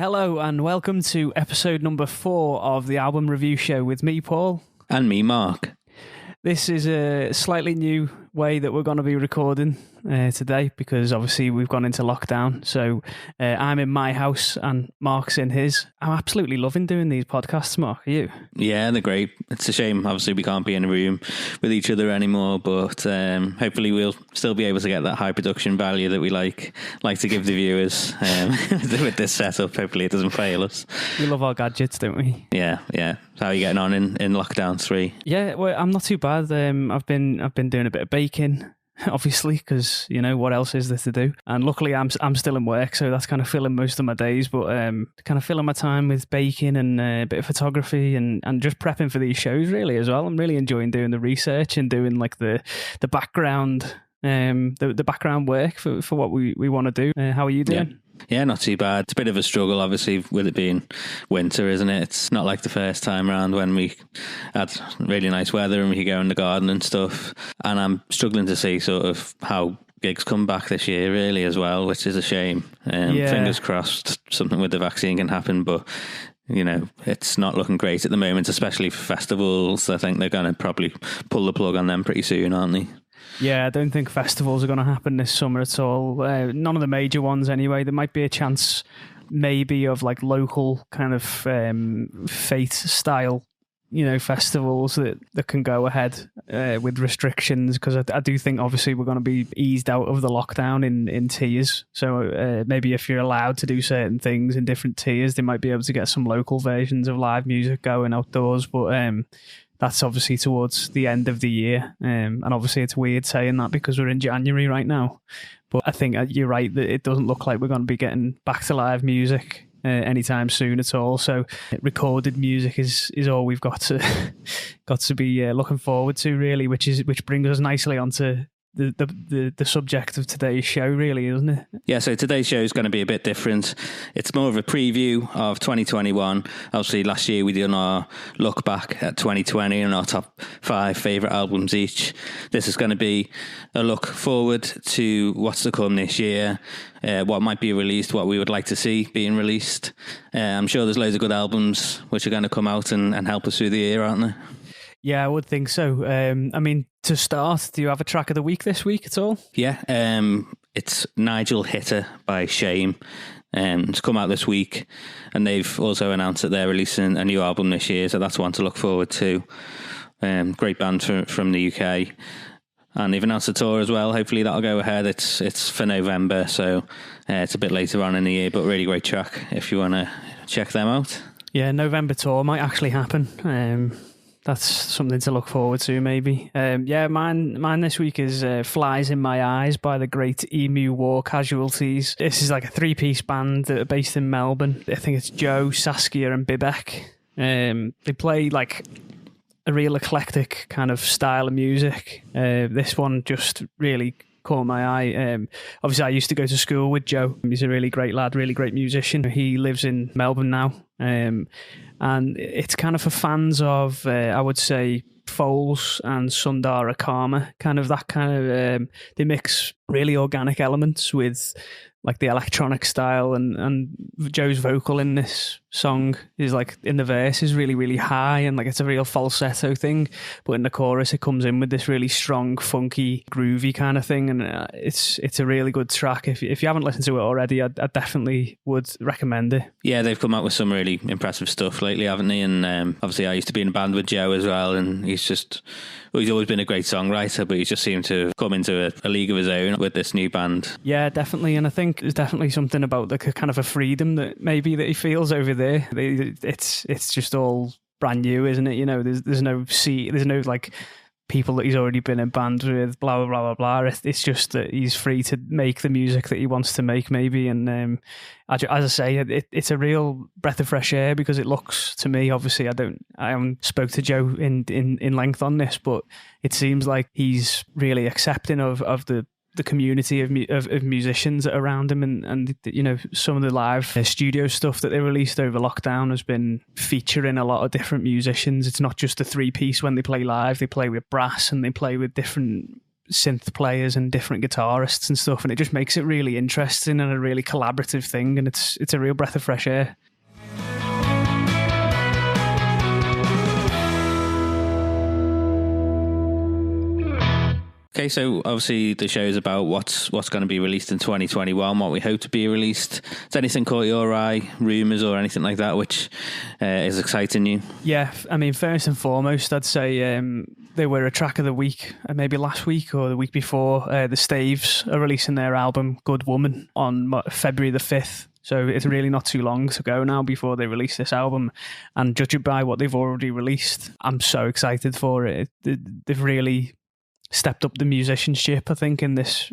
Hello and welcome to episode number 4 of the album review show with me, Paul. And me, Mark. This is a slightly new way that we're going to be recording today because obviously we've gone into lockdown. So I'm in my house and Mark's in his. I'm absolutely loving doing these podcasts, Mark. Are you? Yeah, they're great. It's a shame, obviously, we can't be in a room with each other anymore, but hopefully we'll still be able to get that high production value that we like to give the viewers with this setup. Hopefully it doesn't fail us. We love our gadgets, don't we? Yeah. How are you getting on in lockdown 3? Yeah, well, I'm not too bad. I've been doing a bit of baking, obviously, because what else is there to do? And luckily, I'm still in work, so that's kind of filling most of my days. But kind of filling my time with baking and a bit of photography and just prepping for these shows really as well. I'm really enjoying doing the research and doing like the background the background work for what we want to do. How are you doing? Yeah, not too bad. It's a bit of a struggle, obviously, with it being winter, isn't it? It's not like the first time around when we had really nice weather and we could go in the garden and stuff. And I'm struggling to see sort of how gigs come back this year, really, as well, which is a shame. Fingers crossed something with the vaccine can happen, but it's not looking great at the moment, especially for festivals. I think they're going to probably pull the plug on them pretty soon, aren't they? Yeah, I don't think festivals are going to happen this summer at all. None of the major ones anyway. There might be a chance maybe of like local kind of faith style, festivals that can go ahead with restrictions, because I do think obviously we're going to be eased out of the lockdown in tiers. So maybe if you're allowed to do certain things in different tiers, they might be able to get some local versions of live music going outdoors. But that's obviously towards the end of the year. And obviously it's weird saying that because we're in January right now. But I think you're right that it doesn't look like we're going to be getting back to live music anytime soon at all. So recorded music is all we've got to be looking forward to, really, which brings us nicely onto the subject of today's show, really, isn't it? Yeah, so today's show is going to be a bit different. It's more of a preview of 2021. Obviously, last year we did our look back at 2020 and our top 5 favourite albums each. This is going to be a look forward to what's to come this year, what might be released, what we would like to see being released. I'm sure there's loads of good albums which are going to come out and help us through the year, aren't there? Yeah, I would think so. To start, do you have a track of the week this week at all? Yeah, it's Nigel Hitter by Shame. It's come out this week, and they've also announced that they're releasing a new album this year, so that's one to look forward to. Great band from the UK, and they've announced a tour as well. Hopefully that'll go ahead. It's for November, so it's a bit later on in the year, but really great track if you want to check them out. Yeah, November tour might actually happen. That's something to look forward to, maybe. Mine this week is Flies in My Eyes by the great Emu War Casualties. This is like a 3-piece band that are based in Melbourne. I think it's Joe, Saskia and Bibek. They play like a real eclectic kind of style of music. This one just really caught my eye. Obviously, I used to go to school with Joe. He's a really great lad, really great musician. He lives in Melbourne now. And it's kind of for fans of, I would say, Foals and Sundara Karma, kind of that kind of, they mix really organic elements with like the electronic style, and Joe's vocal in this song is like in the verse is really, really high, and like it's a real falsetto thing, but in the chorus it comes in with this really strong, funky, groovy kind of thing, and it's a really good track. If you haven't listened to it already, I definitely would recommend it. Yeah, they've come out with some really impressive stuff lately, haven't they? And obviously I used to be in a band with Joe as well, and he's always been a great songwriter, but he's just seemed to have come into a league of his own with this new band. Yeah, definitely, and I think there's definitely something about the kind of a freedom that he feels over there. It's just all brand new, isn't it? There's no like people that he's already been in bands with, blah blah blah blah blah. It's just that he's free to make the music that he wants to make, maybe. And as I say, it's a real breath of fresh air, because it looks to me, obviously I haven't spoke to Joe in length on this, but it seems like he's really accepting of the community of musicians around him, and some of the live studio stuff that they released over lockdown has been featuring a lot of different musicians. It's not just a 3-piece when they play live. They play with brass and they play with different synth players and different guitarists and stuff, and it just makes it really interesting and a really collaborative thing, and it's a real breath of fresh air. Okay, so obviously the show is about what's going to be released in 2021, what we hope to be released. Has anything caught your eye, rumours or anything like that, which is exciting you? Yeah, I mean, first and foremost, I'd say they were a track of the week, maybe last week or the week before. The Staves are releasing their album Good Woman on February the 5th. So it's really not too long to go now before they release this album. And judging by what they've already released, I'm so excited for it. They've really stepped up the musicianship, I think, in this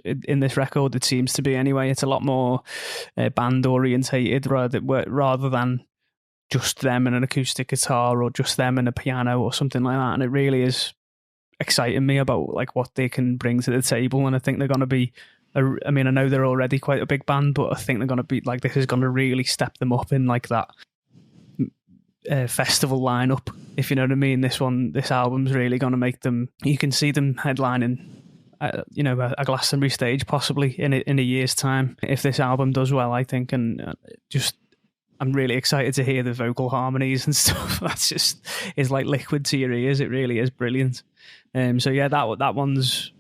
record. It seems to be anyway. It's a lot more band orientated rather than just them and an acoustic guitar or just them and a piano or something like that. And it really is exciting me about like what they can bring to the table. And I think they're going to be, I mean, I know they're already quite a big band, but I think they're going to be like, this is going to really step them up in like that festival lineup, if you know what I mean. This album's really going to make them, you can see them headlining a Glastonbury stage possibly in a year's time if this album does well, I think. And I'm really excited to hear the vocal harmonies and stuff. That's just is like liquid to your ears. It really is brilliant. So yeah, that one's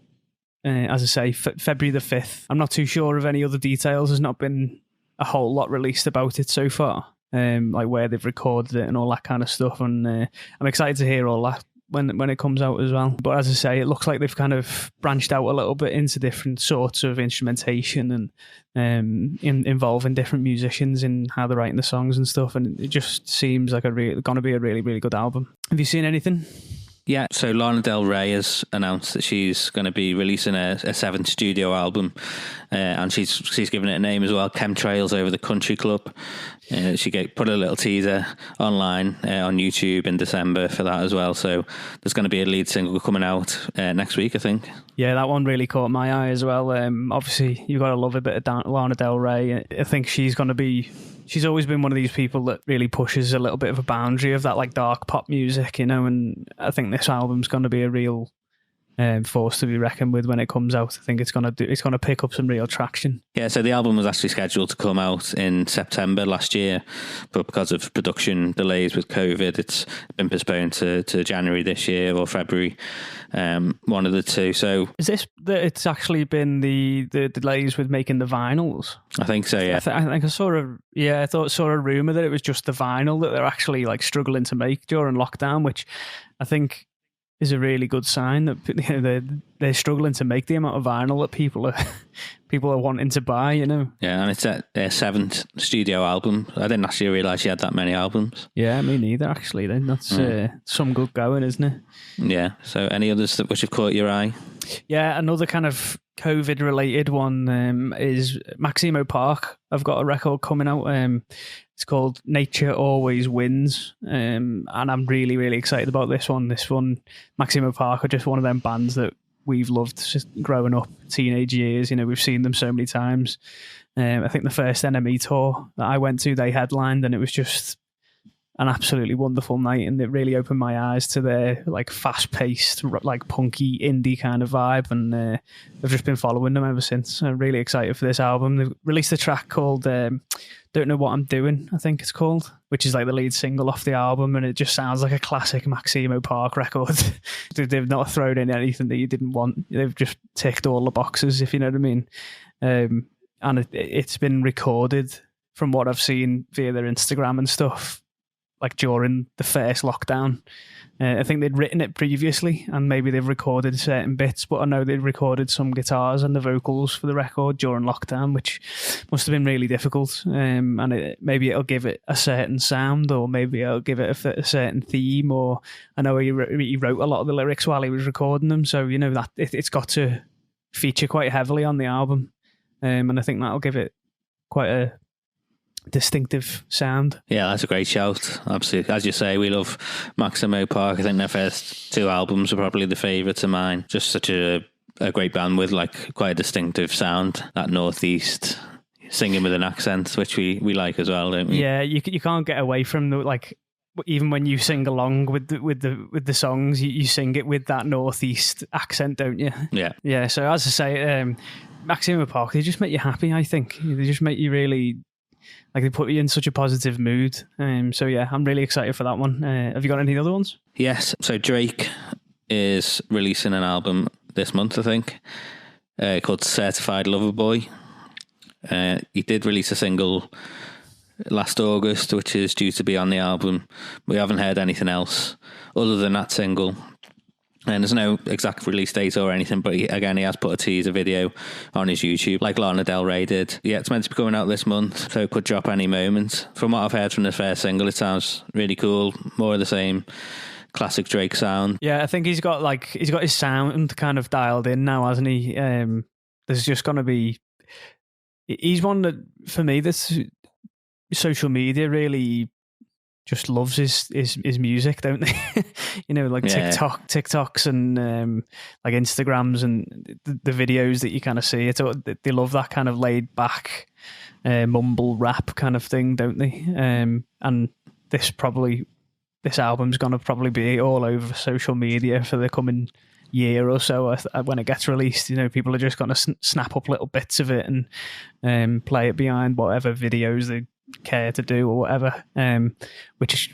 as I say, February the 5th. I'm not too sure of any other details. There's not been a whole lot released about it so far. Like where they've recorded it and all that kind of stuff, and I'm excited to hear all that when it comes out as well. But as I say, it looks like they've kind of branched out a little bit into different sorts of instrumentation and involving different musicians in how they're writing the songs and stuff, and it just seems like going to be a really, really good album. Have you seen anything? Yeah, so Lana Del Rey has announced that she's going to be releasing a seventh studio album, and she's given it a name as well, Chemtrails Over the Country Club. She put a little teaser online on YouTube in December for that as well. So there's going to be a lead single coming out next week, I think. Yeah, that one really caught my eye as well. Obviously, you've got to love a bit of Lana Del Rey. I think she's always been one of these people that really pushes a little bit of a boundary of that like dark pop music, and I think this album's going to be a real force to be reckoned with when it comes out. I think it's going to pick up some real traction. Yeah, so the album was actually scheduled to come out in September last year, but because of production delays with COVID, it's been postponed to January this year or February, one of the two. So is this that it's actually been the delays with making the vinyls? I think so. Yeah, I think I saw a rumor that it was just the vinyl that they're actually like struggling to make during lockdown, which I think is a really good sign that they're struggling to make the amount of vinyl that people are wanting to buy, Yeah, and it's their seventh studio album. I didn't actually realise she had that many albums. Yeah, me neither, actually. Then that's some good going, isn't it? Yeah. So any others which have caught your eye? Yeah, another kind of COVID-related one is Maximo Park. I've got a record coming out. It's called Nature Always Wins, and I'm really, really excited about this one. Maximo Park are just one of them bands that we've loved just growing up, teenage years. We've seen them so many times. I think the first NME tour that I went to, they headlined, and it was just an absolutely wonderful night, and it really opened my eyes to their like fast-paced, like punky indie kind of vibe, and I've just been following them ever since. I'm really excited for this album. They've released a track called Don't Know What I'm Doing, I think it's called, which is like the lead single off the album, and it just sounds like a classic Maximo Park record. They've not thrown in anything that you didn't want. They've just ticked all the boxes, if you know what I mean. And it's been recorded, from what I've seen via their Instagram and stuff, like during the first lockdown. I think they'd written it previously, and maybe they've recorded certain bits, but I know they'd recorded some guitars and the vocals for the record during lockdown, which must have been really difficult. And maybe it'll give it a certain sound, or maybe it'll give it a certain theme, or I know he wrote a lot of the lyrics while he was recording them, so that it's got to feature quite heavily on the album, and I think that'll give it quite a distinctive sound. Yeah, that's a great shout. Absolutely. As you say, we love Maximo Park. I think their first two albums are probably the favourites of mine. Just such a great band with like quite a distinctive sound, that northeast singing with an accent, which we like as well, don't we? Yeah, you can't get away from the like even when you sing along with the songs, you sing it with that northeast accent, don't you? Yeah. So as I say, Maxima Park, they just make you happy. I think they just make you really, like, they put you in such a positive mood. So yeah, I'm really excited for that one. Have you got any other ones? Yes. So Drake is releasing an album this month, I think, called Certified Lover Boy. He did release a single last August, which is due to be on the album. We haven't heard anything else other than that single, and there's no exact release date or anything, but he has put a teaser video on his YouTube like Lana Del Rey did. Yeah, it's meant to be coming out this month, so it could drop any moment. From what I've heard from the first single, it sounds really cool, more of the same classic Drake sound. Yeah, I think he's got his sound kind of dialed in now, hasn't he? There's just going to be, he's one that, for me, this social media really just loves his music, don't they? Like TikToks and like Instagrams and the videos that you kind of see. They love that kind of laid back mumble rap kind of thing, don't they? And this album's gonna probably be all over social media for the coming year or so. When it gets released, people are just gonna snap up little bits of it and play it behind whatever videos they care to do or whatever, which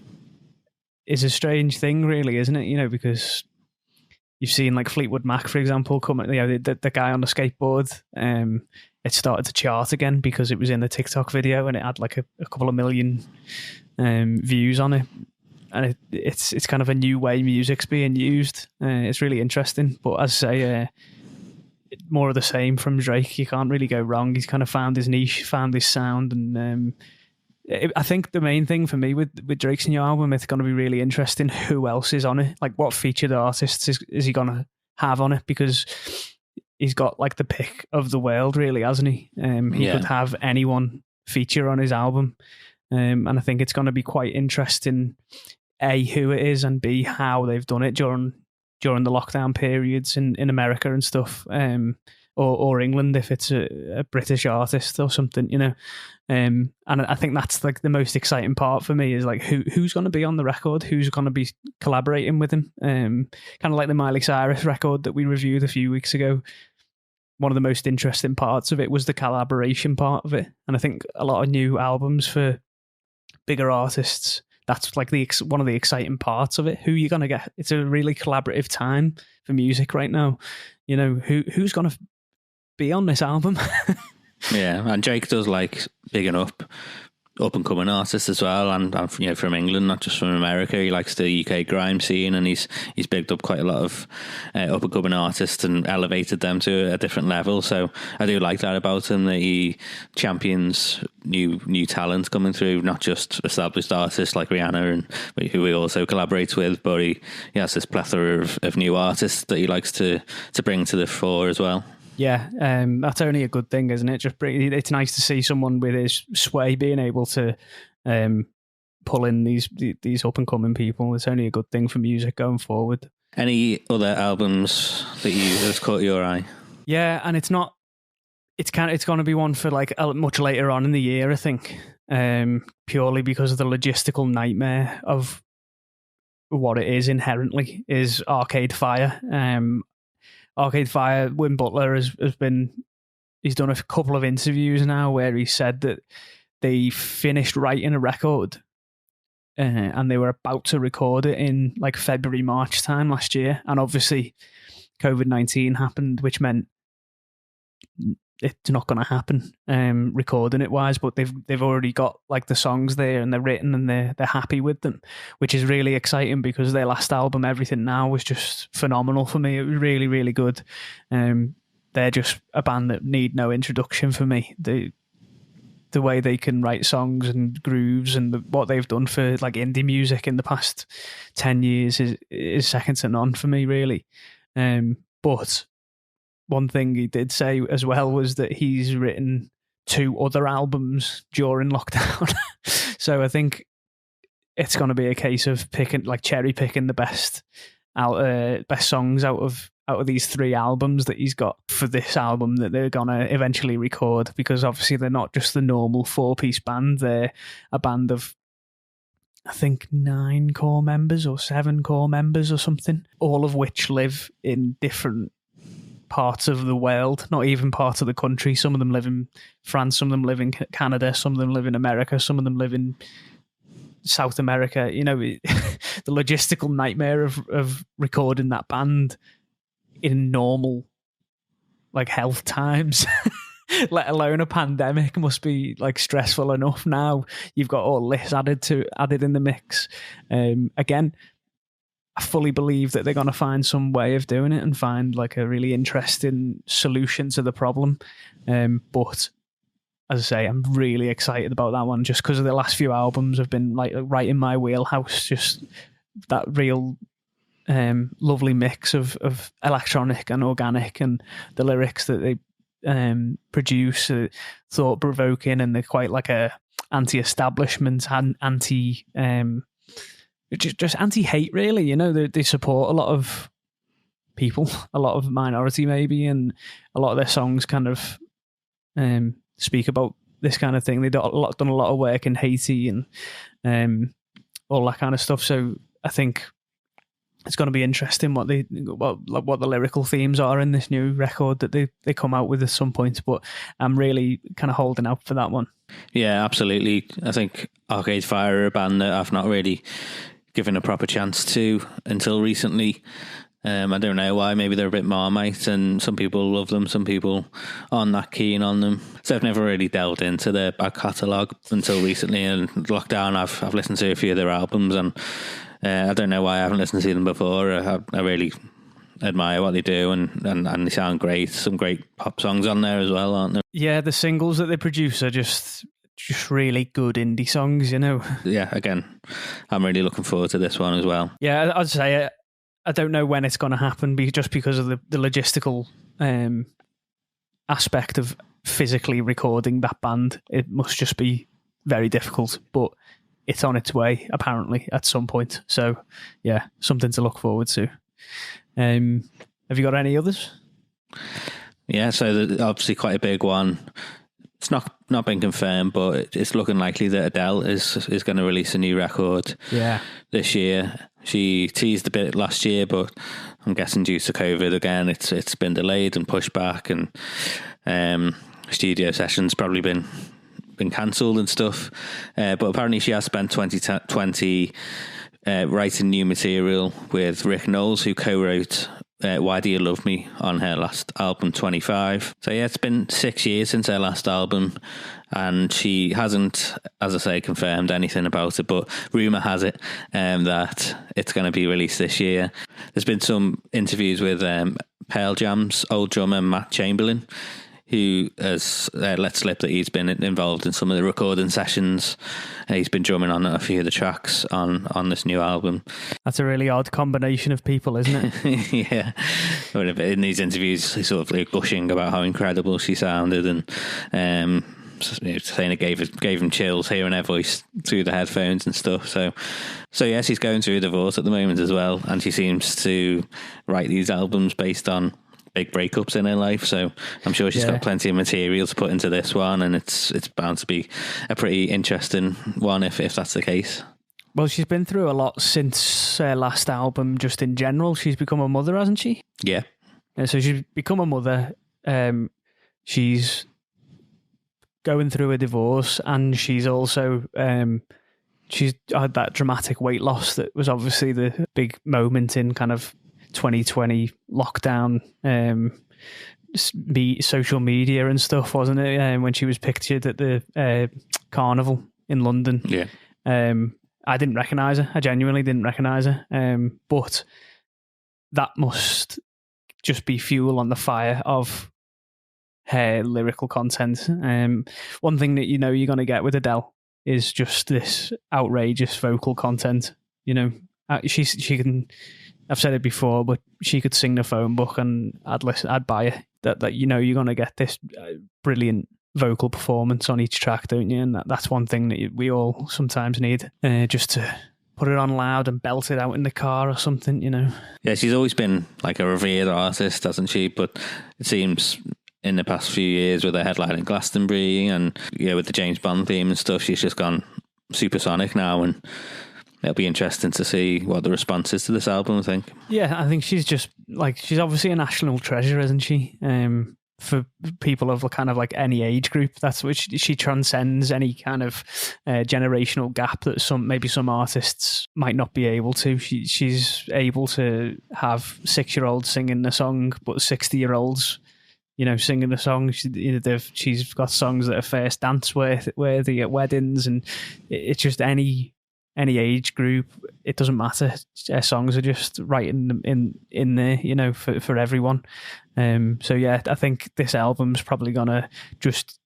is a strange thing, really, isn't it? Because you've seen like Fleetwood Mac, for example, coming, the guy on the skateboard, it started to chart again because it was in the TikTok video and it had like a couple of million views on it, and it's kind of a new way music's being used. It's really interesting, but as I say, more of the same from Drake. You can't really go wrong. He's kind of found his niche, found his sound, and I think the main thing for me with Drake's new album, it's going to be really interesting who else is on it. Like, what featured artists is he going to have on it? Because he's got like the pick of the world, really, hasn't he? He could have anyone feature on his album, and I think it's going to be quite interesting, A, who it is, and B, how they've done it during the lockdown periods in America and stuff, or England if it's a British artist or something, and I think that's like the most exciting part for me, is like who's going to be on the record, who's going to be collaborating with him, kind of like the Miley Cyrus record that we reviewed a few weeks ago. One of the most interesting parts of it was the collaboration part of it, and I think a lot of new albums for bigger artists, that's like one of the exciting parts of it. Who you're going to get? It's a really collaborative time for music right now. Who's going to be on this album? Yeah, and Drake does like bigging up and coming artists as well, and from England, not just from America. He likes the UK grime scene, and he's bigged up quite a lot of up and coming artists and elevated them to a different level. So I do like that about him, that he champions new talent coming through, not just established artists like Rihanna, and who he also collaborates with, but he has this plethora of new artists that he likes to bring to the fore as well. Yeah, that's only a good thing, isn't it? It's nice to see someone with his sway being able to pull in these up and coming people. It's only a good thing for music going forward. Any other albums that's caught your eye? Yeah, and it's not. It's going to be one for like much later on in the year, I think, purely because of the logistical nightmare of what it is inherently is Arcade Fire. Arcade Fire, Wim Butler he's done a couple of interviews now where he said that they finished writing a record and they were about to record it in like February, March time last year. And obviously COVID-19 happened, which meant it's not going to happen recording it wise, but they've already got like the songs there and they're written and they're happy with them, which is really exciting because their last album, Everything Now, was just phenomenal for me. It was really, really good. They're just a band that need no introduction for me. The way they can write songs and grooves and what they've done for like indie music in the past 10 years is second to none for me, really. But one thing he did say as well was that he's written 2 other albums during lockdown. So I think it's going to be a case of cherry picking the best songs out of these 3 albums that he's got for this album that they're going to eventually record, because obviously they're not just the normal 4-piece band. They're a band of I think 9 core members or 7 core members or something, all of which live in different parts of the world, not even parts of the country. Some of them live in France, some of them live in Canada, some of them live in America, some of them live in South America. You know, the logistical nightmare of recording that band in normal, like, health times, let alone a pandemic, must be like stressful enough. Now you've got all this added in the mix. Again, I fully believe that they're going to find some way of doing it and find like a really interesting solution to the problem. But as I say, I'm really excited about that one just because of the last few albums have been like right in my wheelhouse. Just that real lovely mix of electronic and organic, and the lyrics that they produce thought provoking, and they're quite like a anti-establishment and just anti-hate, really. You know, they support a lot of people, a lot of minority maybe, and a lot of their songs kind of speak about this kind of thing. They've done a lot of work in Haiti and all that kind of stuff. So I think it's going to be interesting what the lyrical themes are in this new record that they come out with at some point. But I'm really kind of holding out for that one. Yeah, absolutely. I think Arcade Fire are a band that I've not really given a proper chance to until recently. I don't know why. Maybe they're a bit Marmite, and some people love them, some people aren't that keen on them. So I've never really delved into their back catalogue until recently. And lockdown, I've listened to a few of their albums, and I don't know why I haven't listened to them before. I really admire what they do, and they sound great. Some great pop songs on there as well, aren't there? Yeah, the singles that they produce are just really good indie songs, you know. Yeah, again, I'm really looking forward to this one as well. Yeah, I'd say I don't know when it's going to happen, just because of the logistical aspect of physically recording that band. It must just be very difficult, but it's on its way, apparently, at some point. So, yeah, something to look forward to. Have you got any others? Yeah, so obviously quite a big one. It's not been confirmed, but it's looking likely that Adele is going to release a new record this year. She teased a bit last year, but I'm guessing due to COVID again, it's been delayed and pushed back, and studio sessions probably been cancelled and stuff. But apparently she has spent 2020 writing new material with Rick Knowles, who co-wrote Why Do You Love Me on her last album 25. So yeah, it's been 6 years since her last album, and she hasn't, as I say, confirmed anything about it, but rumour has it that it's going to be released this year. There's been some interviews with Pearl Jam's old drummer Matt Chamberlain, who has let slip that he's been involved in some of the recording sessions. He's been drumming on a few of the tracks on this new album. That's a really odd combination of people, isn't it? Yeah. In these interviews, he's sort of like gushing about how incredible she sounded, and saying it gave him chills hearing her voice through the headphones and stuff. So yes, he's going through a divorce at the moment as well, and she seems to write these albums based on big breakups in her life, so I'm sure she's got plenty of material to put into this one, and it's bound to be a pretty interesting one if that's the case. Well, she's been through a lot since her last album. Just in general, she's become a mother, hasn't she? Yeah. So she's become a mother. She's going through a divorce, and she's also she's had that dramatic weight loss that was obviously the big moment in kind of 2020 lockdown, social media and stuff, wasn't it? When she was pictured at the carnival in London. Yeah. I didn't recognise her. I genuinely didn't recognise her. But that must just be fuel on the fire of her lyrical content. One thing that you're going to get with Adele is just this outrageous vocal content. You know, she can. I've said it before, but she could sing the phone book, and I'd buy it. That you're going to get this brilliant vocal performance on each track, don't you? And that's one thing that we all sometimes need, just to put it on loud and belt it out in the car or something, you know. Yeah, she's always been like a revered artist, hasn't she? But it seems in the past few years with her headlining Glastonbury and with the James Bond theme and stuff, she's just gone supersonic now, and it'll be interesting to see what the response is to this album, I think. Yeah, I think she's just like, she's obviously a national treasure, isn't she? For people of kind of like any age group, that's what she transcends any kind of generational gap that some artists might not be able to. She's able to have 6-year-olds singing the song, but 60-year-olds, singing the song. She's got songs that are first dance worthy at weddings, and it's just any age group. It doesn't matter. Her songs are just right in there, for everyone. So yeah, I think this album's probably gonna just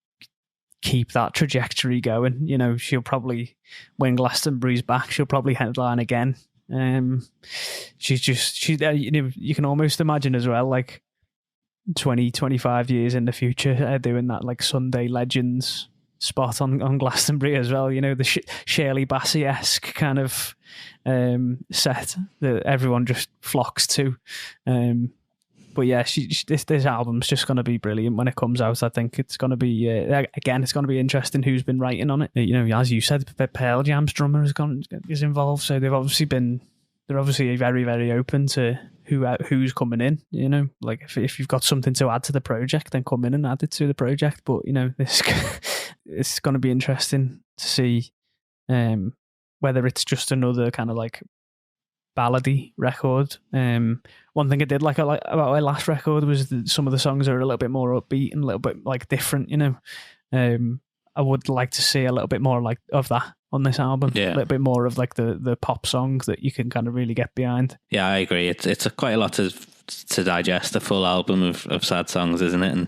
keep that trajectory going. She'll probably, when Glastonbury's back, she'll probably headline again. You can almost imagine as well, like 20-25 years in the future, doing that like Sunday Legends spot on Glastonbury as well. The Shirley Bassey-esque kind of set that everyone just flocks to. But yeah, this album's just going to be brilliant when it comes out. I think it's going to be it's going to be interesting who's been writing on it. As you said, Pearl Jam's drummer is involved, so they're obviously very, very open to who's coming in. Like if you've got something to add to the project, then come in and add it to the project. But this it's going to be interesting to see whether it's just another kind of like ballady record. One thing I did like about our last record was that some of the songs are a little bit more upbeat and a little bit like different. I would like to see a little bit more like of that on this album. Yeah. A little bit more of like the pop songs that you can kind of really get behind. Yeah, I agree. It's quite a lot to digest, a full album of sad songs, isn't it? And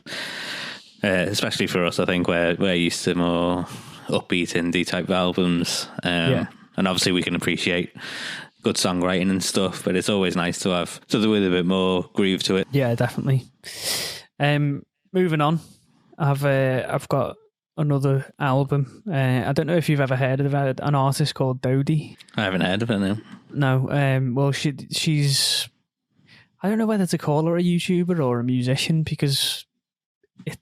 especially for us, I think we're used to more upbeat indie type albums. And obviously we can appreciate good songwriting and stuff, but it's always nice to have something with a bit more groove to it. Yeah, definitely. Moving on, I've got another album. I don't know if you've ever heard of an artist called Dodie. I haven't heard of her, no. No. Well, she's, I don't know whether to call her a YouTuber or a musician, because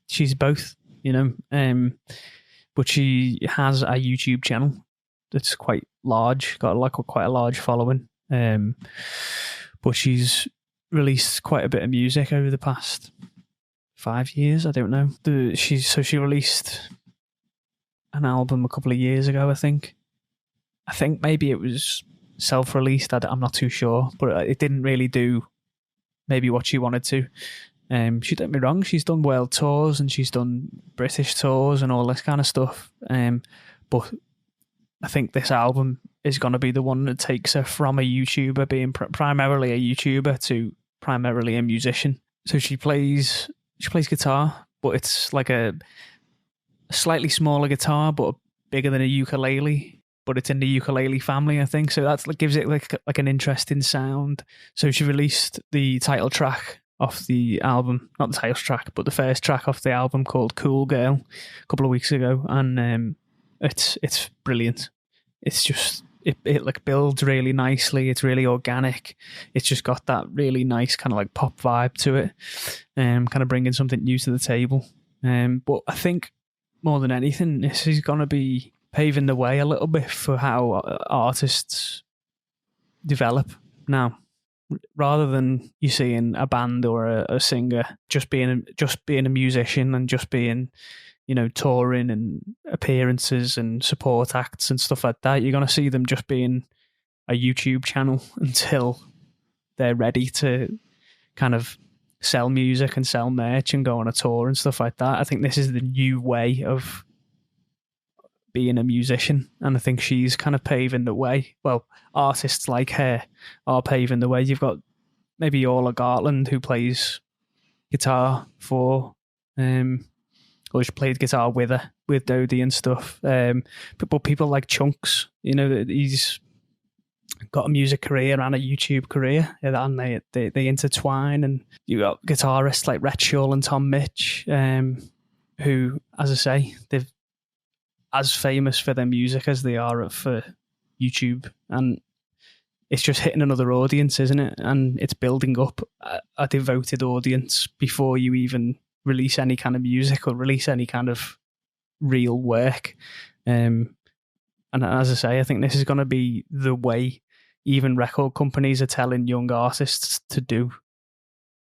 she's both, but she has a YouTube channel that's quite large, got like quite a large following. But she's released quite a bit of music over the past 5 years. I don't know. She released an album a couple of years ago, I think. I think maybe it was self-released. I'm not too sure, but it didn't really do maybe what she wanted to. She don't get me wrong, she's done world tours and she's done British tours and all this kind of stuff. But I think this album is going to be the one that takes her from a YouTuber, being primarily a YouTuber, to primarily a musician. So she plays guitar, but it's like a slightly smaller guitar, but bigger than a ukulele. But it's in the ukulele family, I think. So that gives it like an interesting sound. So she released the title track off the album, not the title track, but the first track off the album, called Cool Girl, a couple of weeks ago, and it's brilliant. It's just it like builds really nicely. It's really organic. It's just got that really nice kind of like pop vibe to it, kind of bringing something new to the table. But I think more than anything, this is going to be paving the way a little bit for how artists develop now. Rather than you seeing a band or a singer just being a musician and just being, touring and appearances and support acts and stuff like that, you're going to see them just being a YouTube channel until they're ready to kind of sell music and sell merch and go on a tour and stuff like that. I think this is the new way of being a musician, and I think she's kind of paving the way. Well, artists like her are paving the way. You've got maybe Orla Gartland, who plays guitar for or she played guitar with her, with Dodie and stuff. But people like Chunks, he's got a music career and a YouTube career, and they intertwine. And you got guitarists like Rhett Shull and Tom Mitch, who, as I say, they've as famous for their music as they are for YouTube, and it's just hitting another audience, isn't it? And it's building up a devoted audience before you even release any kind of music or release any kind of real work. And And as I say, I think this is going to be the way even record companies are telling young artists to do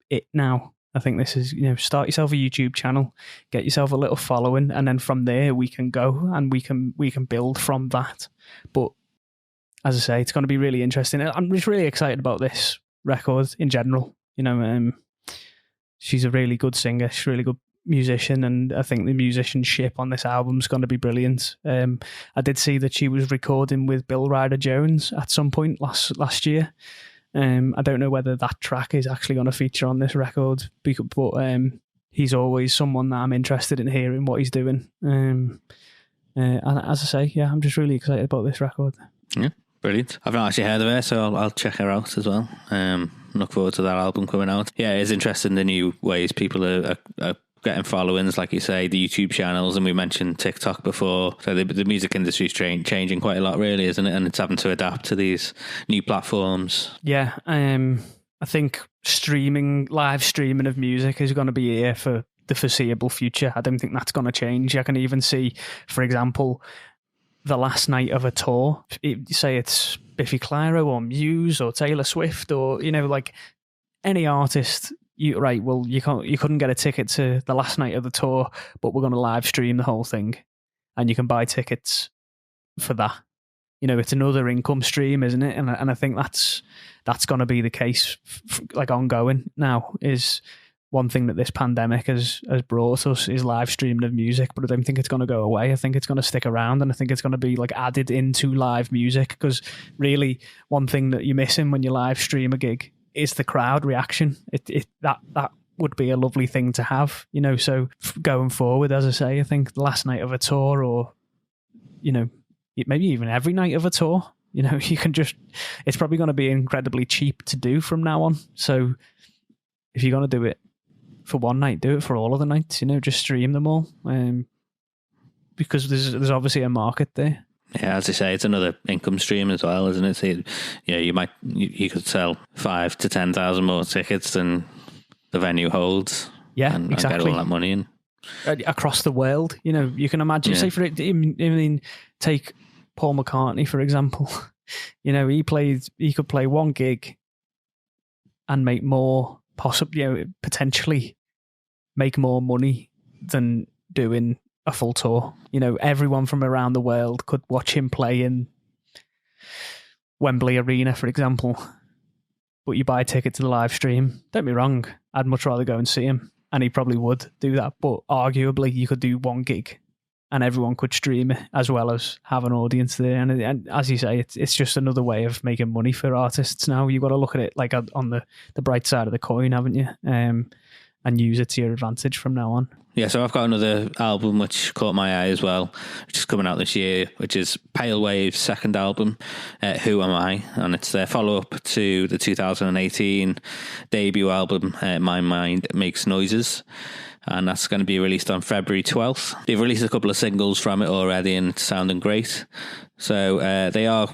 it now. I think this is, start yourself a YouTube channel, get yourself a little following, and then from there we can go and we can build from that. But as I say, it's going to be really interesting. I'm just really excited about this record in general. She's a really good singer, she's a really good musician, and I think the musicianship on this album is going to be brilliant. I did see that she was recording with Bill Ryder Jones at some point last year. I don't know whether that track is actually going to feature on this record, but he's always someone that I'm interested in hearing what he's doing. And as I say, yeah, I'm just really excited about this record. Yeah, brilliant. I've not actually heard of her, so I'll check her out as well. Look forward to that album coming out. Yeah, it's interesting the new ways people are getting followings, like you say, the YouTube channels, and we mentioned TikTok before. So the music industry is changing quite a lot, really, isn't it? And it's having to adapt to these new platforms. Yeah, I think live streaming of music is going to be here for the foreseeable future. I don't think that's going to change. I can even see, for example, the last night of a tour, say it's Biffy Clyro or Muse or Taylor Swift or, like any artist. You couldn't get a ticket to the last night of the tour, but we're going to live stream the whole thing, and you can buy tickets for that. It's another income stream, isn't it? And I think that's going to be the case, like ongoing now. Is one thing that this pandemic has brought us is live streaming of music, but I don't think it's going to go away. I think it's going to stick around, and I think it's going to be like added into live music, because really one thing that you're missing when you live stream a gig is the crowd reaction. That would be a lovely thing to have, so going forward, as I say, I think the last night of a tour, or maybe even every night of a tour, you can just, it's probably going to be incredibly cheap to do from now on. So if you're going to do it for one night, do it for all of the nights, just stream them all, because there's obviously a market there. Yeah, as I say, it's another income stream as well, isn't it? So, you could sell 5,000 to 10,000 more tickets than the venue holds. Yeah, and exactly. get all that money in across the world. You can imagine. Say for it, I mean, take Paul McCartney for example. He could play one gig and make more, potentially make more money than doing a full tour. Everyone from around the world could watch him play in Wembley Arena, for example. But you buy a ticket to the live stream. Don't be wrong, I'd much rather go and see him, and he probably would do that. But arguably, you could do one gig, and everyone could stream it as well as have an audience there. And as you say, it's just another way of making money for artists now. You've got to look at it like on the bright side of the coin, haven't you? And use it to your advantage from now on. Yeah, so I've got another album which caught my eye as well, which is coming out this year, which is Pale Wave's second album, Who Am I? And it's their follow-up to the 2018 debut album, My Mind Makes Noises. And that's going to be released on February 12th. They've released a couple of singles from it already, and it's sounding great. So they are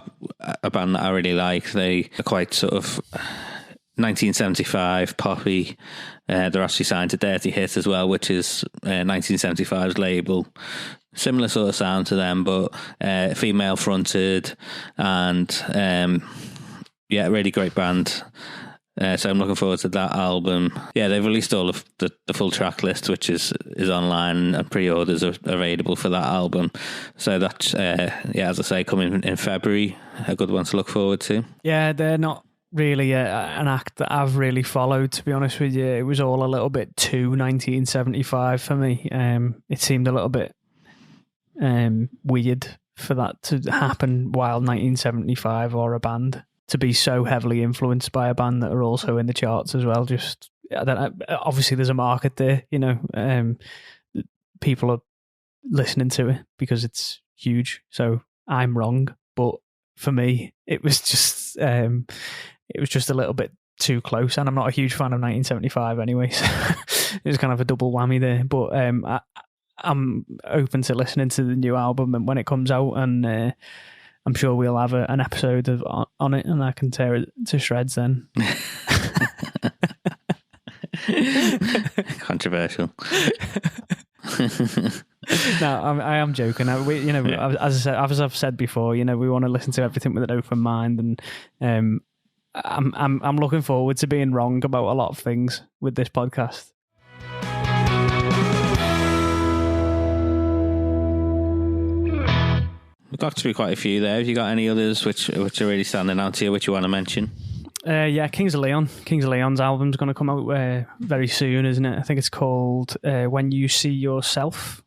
a band that I really like. They are quite sort of 1975 poppy. They're actually signed to Dirty Hit as well, which is 1975's label. Similar sort of sound to them, but female fronted, and really great band. So I'm looking forward to that album. Yeah, they've released all of the full track list, which is online, and pre-orders are available for that album. So that's, as I say, coming in February, a good one to look forward to. Yeah, they're not really an act that I've really followed, to be honest with you. It was all a little bit too 1975 for me. It seemed a little bit weird for that to happen while 1975 or a band to be so heavily influenced by a band that are also in the charts as well. Just, I don't know, obviously there's a market there, people are listening to it because it's huge, so I'm wrong, but for me it was just a little bit too close, and I'm not a huge fan of 1975 anyway, so it was kind of a double whammy there. But I'm open to listening to the new album when it comes out, and I'm sure we'll have an episode on it, and I can tear it to shreds then. Controversial. I am joking. As I've said before, we want to listen to everything with an open mind, and I'm looking forward to being wrong about a lot of things with this podcast. We've got through quite a few there. Have you got any others which are really standing out to you, which you want to mention? Kings of Leon. Kings of Leon's album's going to come out very soon, isn't it? I think it's called When You See Yourself.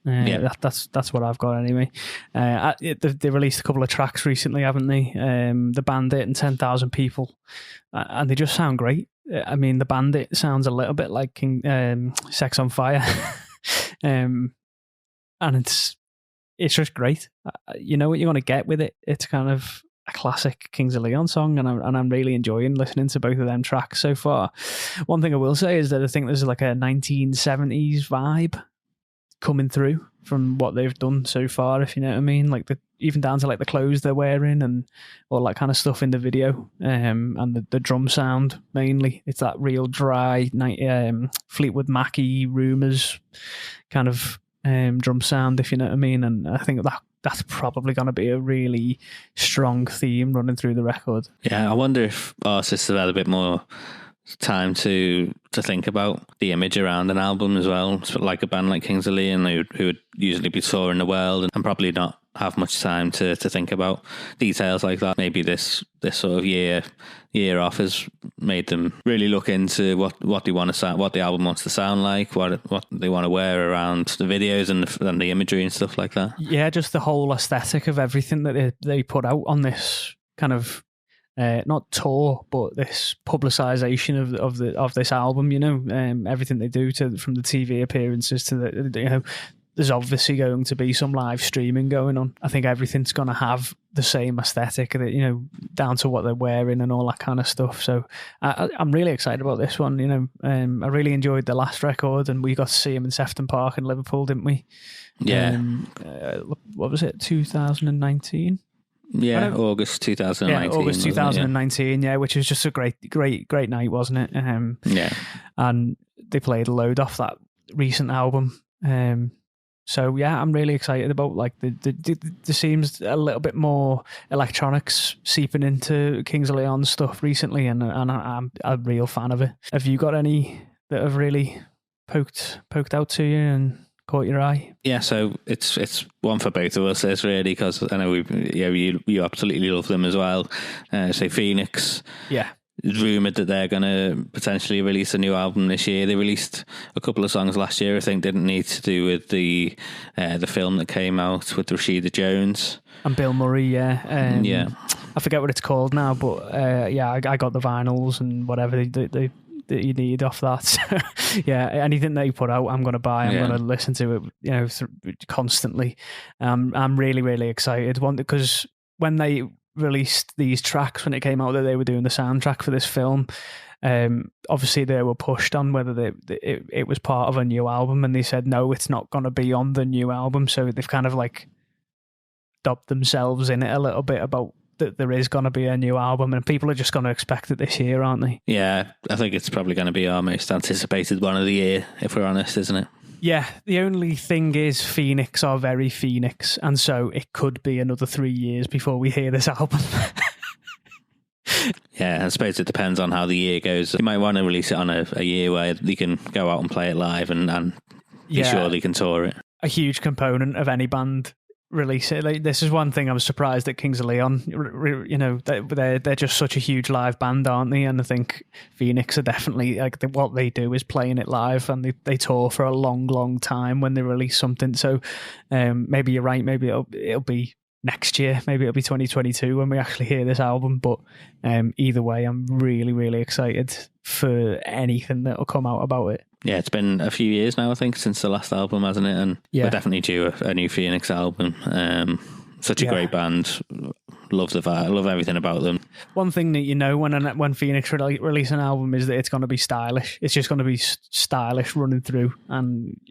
That's what I've got anyway. They released a couple of tracks recently, haven't they? The Bandit and 10,000 People, and they just sound great. I mean, the Bandit sounds a little bit like Sex on Fire, and it's just great. You know what you're going to get with it. It's kind of a classic Kings of Leon song, and I'm really enjoying listening to both of them tracks so far. One thing I will say is that I think there's like a 1970s vibe coming through from what they've done so far, if you know what I mean. Like even down to like the clothes they're wearing and all that kind of stuff in the video, and the drum sound mainly. It's that real dry Fleetwood Mac-y Rumours kind of drum sound, if you know what I mean. And I think that's probably going to be a really strong theme running through the record. Yeah, I wonder if artists have had a bit more time to think about the image around an album as well. So like a band like Kings of Leon, who would usually be touring the world and probably not have much time to think about details like that. Maybe this sort of year off has made them really look into what they want to sound, what the album wants to sound like, what they want to wear around the videos and the imagery and stuff like that. Yeah, just the whole aesthetic of everything that they put out on this kind of not tour, but this publicization of this album. Everything they do from the TV appearances to the there's obviously going to be some live streaming going on. I think everything's going to have the same aesthetic, down to what they're wearing and all that kind of stuff. So I'm really excited about this one. I really enjoyed the last record, and we got to see him in Sefton Park in Liverpool, didn't we? Yeah. What was it, 2019? Yeah, August 2019. Yeah, August 2019, yeah, which was just a great night, wasn't it? Yeah. And they played a load off that recent album. So yeah, I'm really excited about there seems a little bit more electronics seeping into Kings of Leon stuff recently, and I'm a real fan of it. Have you got any that have really poked out to you and caught your eye? Yeah, so it's one for both of us, is really, because I know you absolutely love them as well. So Phoenix, yeah. It's rumoured that they're going to potentially release a new album this year. They released a couple of songs last year, I think, didn't need to do with the film that came out with Rashida Jones. And Bill Murray, yeah. Yeah. I forget what it's called now, but I got the vinyls and whatever that you need off that. So, yeah, anything they put out, I'm going to buy. I'm going to listen to it, constantly. I'm really, really excited. One, because when they released these tracks, when it came out that they were doing the soundtrack for this film, obviously they were pushed on whether it was part of a new album, and they said no, it's not going to be on the new album. So they've kind of like dubbed themselves in it a little bit about that there is going to be a new album, and people are just going to expect it this year, aren't they? Yeah, I think it's probably going to be our most anticipated one of the year, if we're honest, isn't it? Yeah, the only thing is Phoenix are very Phoenix, and so it could be another 3 years before we hear this album. Yeah, I suppose it depends on how the year goes. You might want to release it on a year where they can go out and play it live and be sure they can tour it. A huge component of any band release it. Like, this is one thing I was surprised at Kings of Leon. They're just such a huge live band, aren't they? And I think Phoenix are definitely what they do is playing it live, and they tour for a long time when they release something. So maybe you're right. Maybe it'll be next year. Maybe it'll be 2022 when we actually hear this album. But either way, I'm really, really excited for anything that'll come out about it. Yeah, it's been a few years now, I think, since the last album, hasn't it? And we're definitely due a new Phoenix album. Such a great band. Love the vibe. Love everything about them. One thing that when Phoenix release an album is that it's going to be stylish. It's just going to be stylish running through, and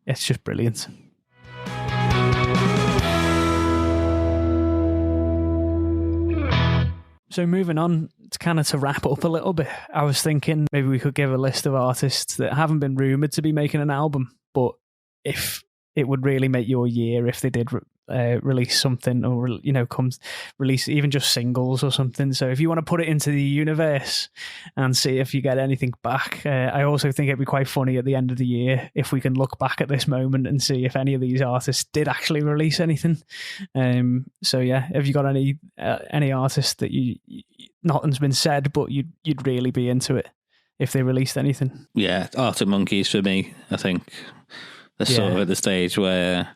it's just brilliant. So moving on, to wrap up a little bit, I was thinking maybe we could give a list of artists that haven't been rumoured to be making an album, but if it would really make your year if they did release something, or release even just singles or something. So if you want to put it into the universe and see if you get anything back, I also think it'd be quite funny at the end of the year if we can look back at this moment and see if any of these artists did actually release anything. So yeah, have you got any artists that you nothing's been said but you'd really be into it if they released anything? Yeah, Arctic Monkeys for me. I think they're sort of at the stage where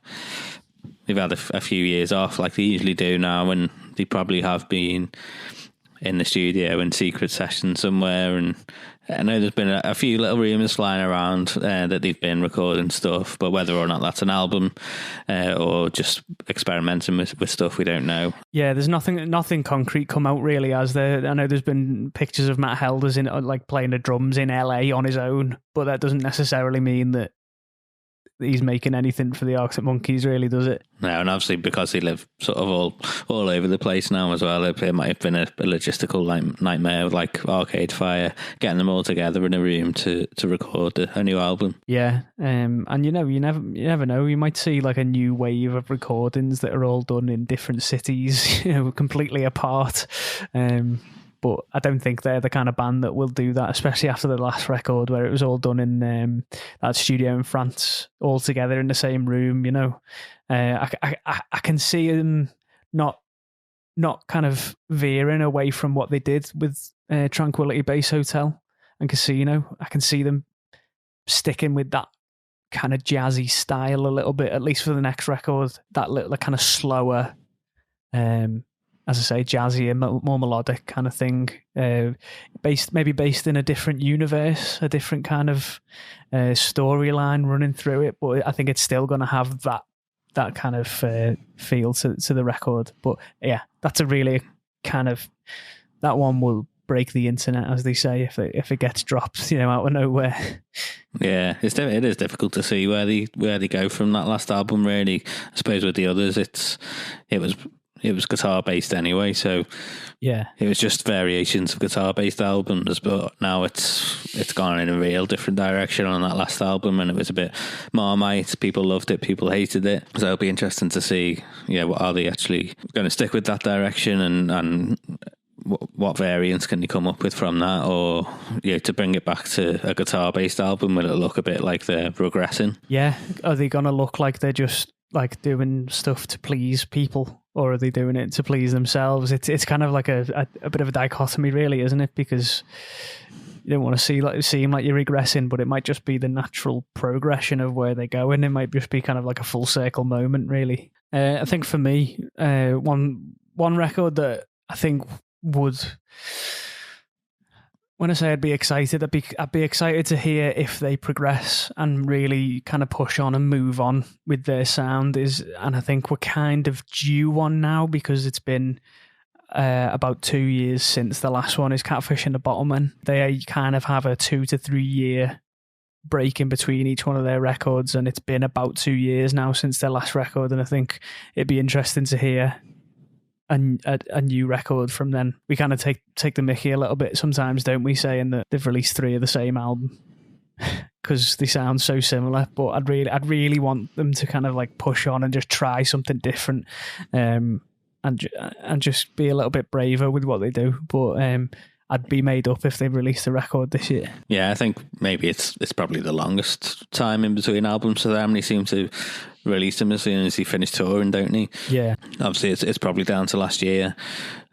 they've had a few years off, like they usually do now, and they probably have been in the studio in secret session somewhere. And I know there's been a few little rumours flying around that they've been recording stuff, but whether or not that's an album or just experimenting with stuff, we don't know. Yeah, there's nothing concrete come out really, as there. I know there's been pictures of Matt Helders in like playing the drums in LA on his own, but that doesn't necessarily mean that he's making anything for the Arctic Monkeys, really, does it? No, and obviously because they live sort of all over the place now as well, it might have been a logistical nightmare, like Arcade Fire, getting them all together in a room to record a new album. Yeah, and you never know. You might see like a new wave of recordings that are all done in different cities, completely apart. But I don't think they're the kind of band that will do that, especially after the last record where it was all done in that studio in France, all together in the same room. I can see them not kind of veering away from what they did with Tranquility Base Hotel and Casino. I can see them sticking with that kind of jazzy style a little bit, at least for the next record. That little kind of slower, as I say, jazzy and more melodic kind of thing, based in a different universe, a different kind of storyline running through it. But I think it's still going to have that kind of feel to the record. But yeah, that's a really kind of, that one will break the internet, as they say, if it gets dropped, out of nowhere. Yeah, it is difficult to see where they go from that last album. Really, I suppose with the others, it was guitar based anyway, so yeah, it was just variations of guitar based albums. But now it's gone in a real different direction on that last album, and it was a bit Marmite. People loved it, people hated it. So it'll be interesting to see, what are they actually going to stick with that direction, and what variants can they come up with from that, or to bring it back to a guitar based album, will it look a bit like they're regressing? Yeah, are they going to look like they're just like doing stuff to please people, or are they doing it to please themselves? It's kind of like a bit of a dichotomy, really, isn't it? Because you don't want to seem like you're regressing, but it might just be the natural progression of where they go, and it might just be kind of like a full circle moment, really. I think for me, one record that I think would, when I say I'd be excited, I'd be excited to hear if they progress and really kind of push on and move on with their sound and I think we're kind of due one now, because it's been about 2 years since the last one, is Catfish and the Bottlemen. They kind of have a 2 to 3 year break in between each one of their records, and it's been about 2 years now since their last record, and I think it'd be interesting to hear a new record from then. We kind of take the mickey a little bit sometimes, don't we, saying that they've released 3 of the same album because they sound so similar. But I'd really want them to kind of like push on and just try something different, and just be a little bit braver with what they do. But I'd be made up if they released a record this year. Yeah, I think maybe it's probably the longest time in between albums for them. They seem to release them as soon as they finish touring, don't they? Yeah. Obviously, it's probably down to last year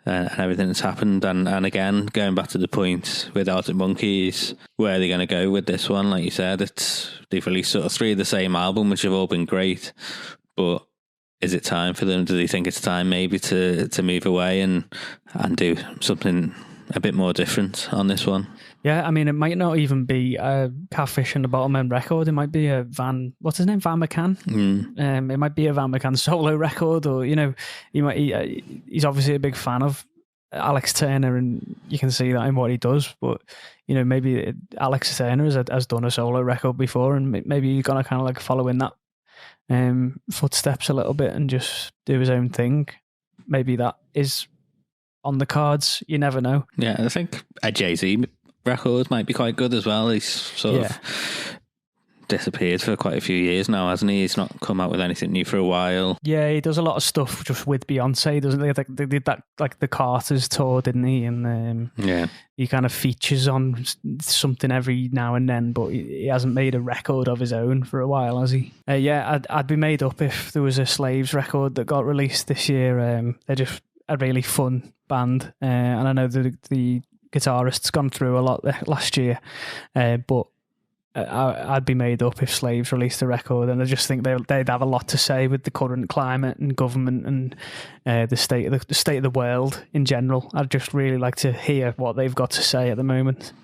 and everything that's happened. And again, going back to the point with Arctic Monkeys, where are they going to go with this one? Like you said, they've released sort of 3 of the same album, which have all been great. But is it time for them? Do they think it's time maybe to move away and do something a bit more different on this one? Yeah, I mean, it might not even be a Catfish and the Bottlemen record. It might be a what's his name? Van McCann. It might be a Van McCann solo record, or he's obviously a big fan of Alex Turner, and you can see that in what he does. But maybe Alex Turner has done a solo record before, and maybe he's gonna kind of like follow in that footsteps a little bit and just do his own thing. Maybe that is on the cards. You never know. Yeah, I think a Jay-Z record might be quite good as well. He's sort of disappeared for quite a few years now, hasn't he? He's not come out with anything new for a while. Yeah, he does a lot of stuff just with Beyonce, doesn't he? They did that, like the Carters tour, didn't he? And he kind of features on something every now and then, but he hasn't made a record of his own for a while, has he? I'd be made up if there was a Slaves record that got released this year. They're just a really fun band, and I know the guitarist's gone through a lot last year, but I'd be made up if Slaves released a record, and I just think they'd have a lot to say with the current climate and government and the state of the world in general. I'd just really like to hear what they've got to say at the moment.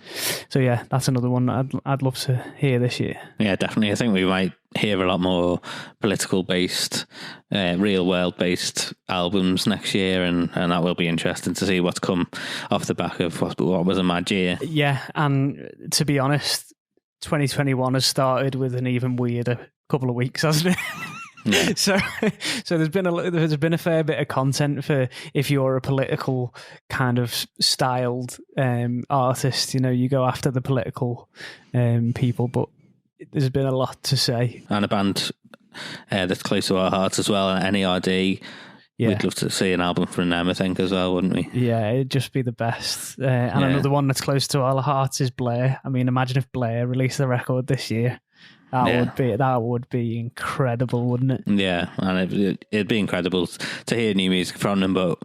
So yeah, that's another one I'd love to hear this year. Yeah, definitely. I think we might hear a lot more political based, real world based albums next year, and that will be interesting to see what's come off the back of what was a mad year. Yeah, and to be honest, 2021 has started with an even weirder couple of weeks, hasn't it? Yeah. So there's been a fair bit of content for if you're a political kind of styled artist. You know, you go after the political people, but there's been a lot to say. And a band that's close to our hearts as well, NERD. Yeah. We'd love to see an album from them, I think, as well, wouldn't we? Yeah, it'd just be the best. Another one that's close to our hearts is Blair. I mean, imagine if Blair released a record this year. That would be incredible, wouldn't it? Yeah, and it'd be incredible to hear new music from them, but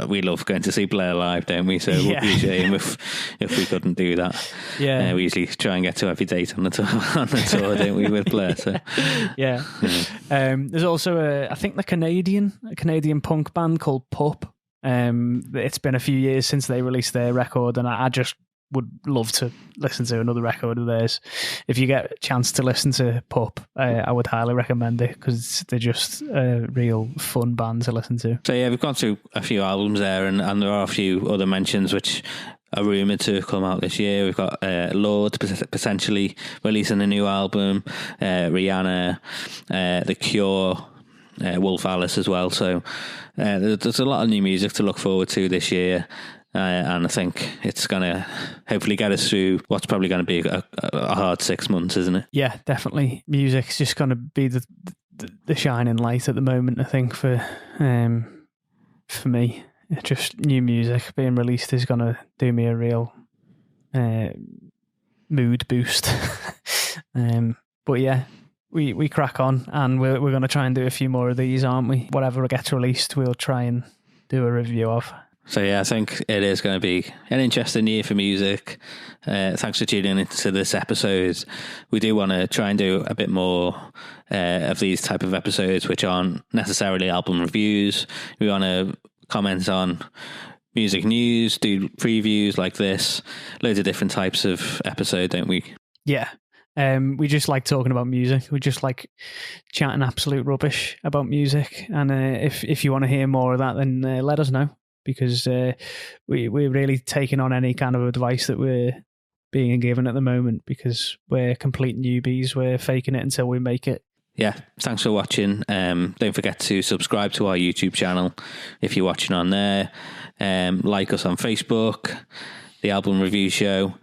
we love going to see Blair live, don't we? So it would be a shame if we couldn't do that. Yeah, we usually try and get to every date on the tour, don't we, with Blair? So yeah. There's also I think a Canadian punk band called Pup. It's been a few years since they released their record, and I just would love to listen to another record of theirs. If you get a chance to listen to Pup, I would highly recommend it, because they're just a real fun band to listen to. So yeah, we've gone through a few albums there, and there are a few other mentions which are rumoured to come out this year. We've got Lorde potentially releasing a new album, Rihanna, The Cure, Wolf Alice as well. So there's a lot of new music to look forward to this year. And I think it's going to hopefully get us through what's probably going to be a hard 6 months, isn't it? Yeah, definitely. Music's just going to be the shining light at the moment, I think, for me. Just new music being released is going to do me a real mood boost. But yeah, we crack on, and we're going to try and do a few more of these, aren't we? Whatever gets released, we'll try and do a review of. So yeah, I think it is going to be an interesting year for music. Thanks for tuning into this episode. We do want to try and do a bit more of these type of episodes, which aren't necessarily album reviews. We want to comment on music news, do previews like this, loads of different types of episode, don't we? Yeah. We just like talking about music. We just like chatting absolute rubbish about music. And if you want to hear more of that, then let us know. Because we're really taking on any kind of advice that we're being given at the moment, because we're complete newbies. We're faking it until we make it. Yeah, thanks for watching. Don't forget to subscribe to our YouTube channel if you're watching on there. Like us on Facebook, The Album Review Show.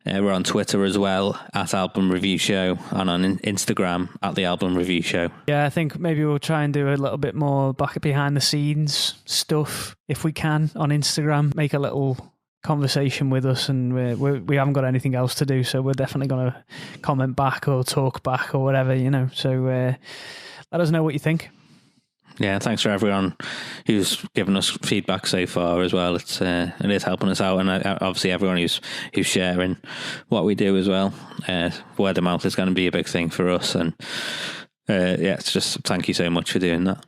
We're on Twitter as well, at Album Review Show, and on Instagram, at The Album Review Show. Yeah, I think maybe we'll try and do a little bit more back behind the scenes stuff, if we can, on Instagram. Make a little conversation with us, and we haven't got anything else to do, so we're definitely going to comment back or talk back or whatever, you know. So let us know what you think. Yeah, thanks for everyone who's given us feedback so far as well. It is helping us out, and obviously everyone who's sharing what we do as well. Word of mouth is going to be a big thing for us, and it's just thank you so much for doing that.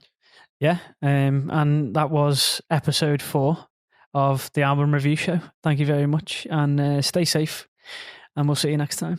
Yeah, and that was episode 4 of the Album Review Show. Thank you very much, and stay safe, and we'll see you next time.